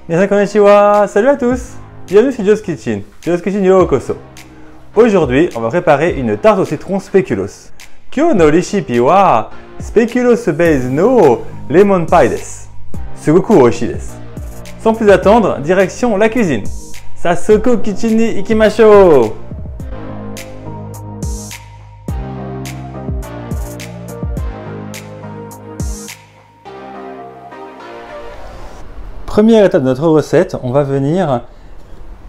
Minasan konnichiwa, salut à tous. Bienvenue sur Joe's Kitchen. Joe's Kitchen Yokoso. Aujourd'hui, on va préparer une tarte au citron spéculoos. Kyou no reshipi wa spéculoos base no lemon pie desu. Sugoku oishii desu. Sans plus attendre, direction la cuisine. Sassoku kitchen ni ikimashou. Première étape de notre recette, on va venir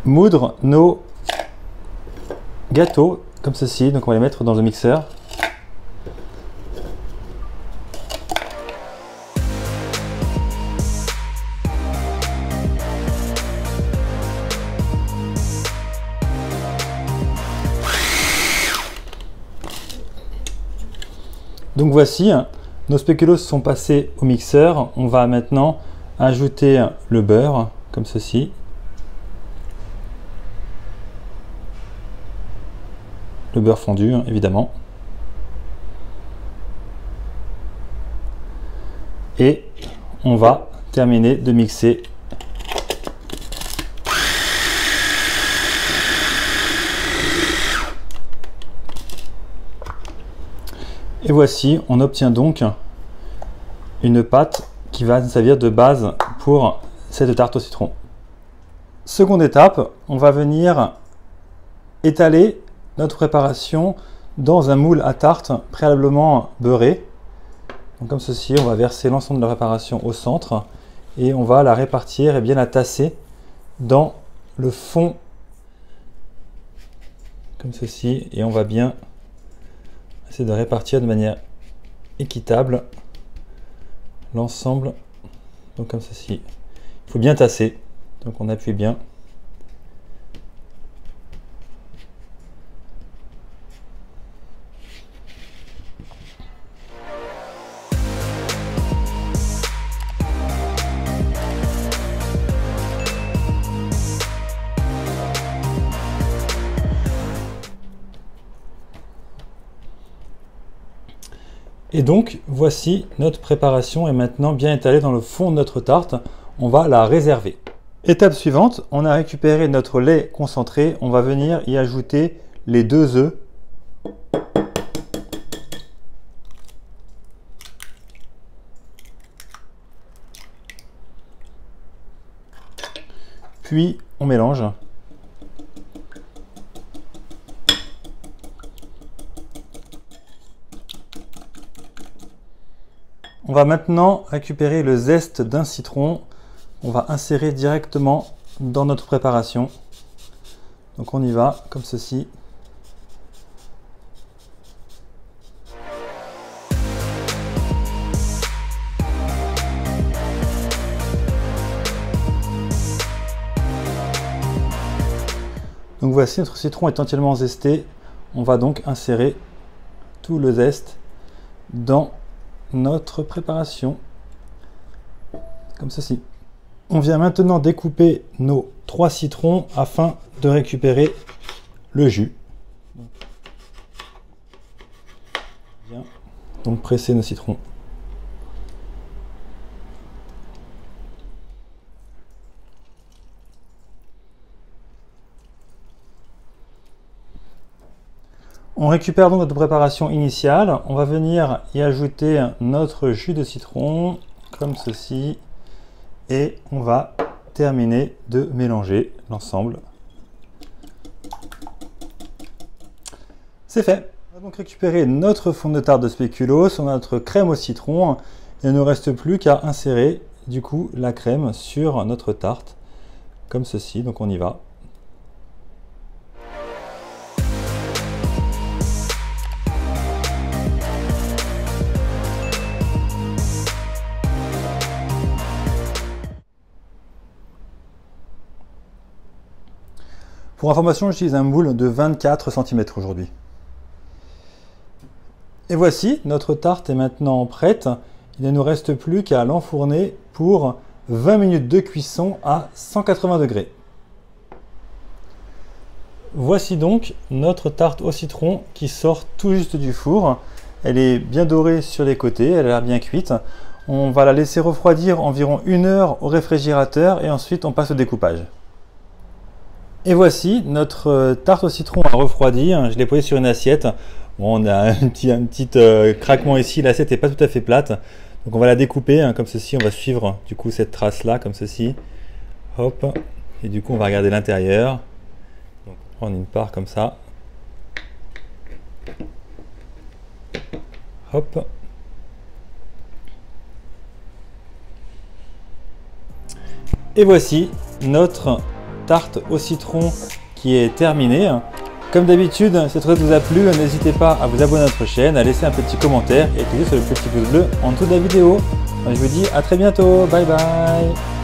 moudre nos gâteaux comme ceci. Donc on va les mettre dans le mixeur. Donc voici, nos spéculoos sont passés au mixeur. On va maintenant ajouter le beurre comme ceci. Le beurre fondu, évidemment. Et on va terminer de mixer. Et voici, on obtient donc une pâte qui va nous servir de base pour cette tarte au citron. Seconde étape, on va venir étaler notre préparation dans un moule à tarte préalablement beurré. Donc comme ceci, on va verser l'ensemble de la préparation au centre et on va la répartir et bien la tasser dans le fond comme ceci, et on va bien essayer de répartir de manière équitable l'ensemble, donc comme ceci. Il faut bien tasser, donc on appuie bien. Et donc, voici notre préparation est maintenant bien étalée dans le fond de notre tarte. On va la réserver. Étape suivante, on a récupéré notre lait concentré. On va venir y ajouter les 2 œufs. Puis, on mélange. On va maintenant récupérer le zeste d'un citron. On va insérer directement dans notre préparation. Donc on y va comme ceci. Donc voici, notre citron est entièrement zesté. On va donc insérer tout le zeste dans notre préparation comme ceci. On vient maintenant découper nos 3 citrons afin de récupérer le jus. Bien. Donc presser nos citrons. On récupère donc notre préparation initiale. On va venir y ajouter notre jus de citron, comme ceci. Et on va terminer de mélanger l'ensemble. C'est fait. On va donc récupérer notre fond de tarte de spéculoos, notre crème au citron. Il ne nous reste plus qu'à insérer du coup la crème sur notre tarte, comme ceci. Donc on y va. Pour information, j'utilise un moule de 24 cm aujourd'hui. Et voici, notre tarte est maintenant prête. Il ne nous reste plus qu'à l'enfourner pour 20 minutes de cuisson à 180 degrés. Voici donc notre tarte au citron qui sort tout juste du four. Elle est bien dorée sur les côtés, elle a l'air bien cuite. On va la laisser refroidir environ 1 heure au réfrigérateur et ensuite on passe au découpage. Et voici notre tarte au citron a refroidi. Je l'ai posée sur une assiette. Bon, on a un petit craquement ici, l'assiette n'est pas tout à fait plate. Donc on va la découper comme ceci, on va suivre du coup cette trace là comme ceci. Hop, et du coup on va regarder l'intérieur. Donc on prend une part comme ça. Hop. Et voici notre tarte au citron qui est terminée. Comme d'habitude, si cette recette vous a plu, n'hésitez pas à vous abonner à notre chaîne, à laisser un petit commentaire et à cliquer sur le petit pouce bleu en dessous de la vidéo. Je vous dis à très bientôt, bye bye.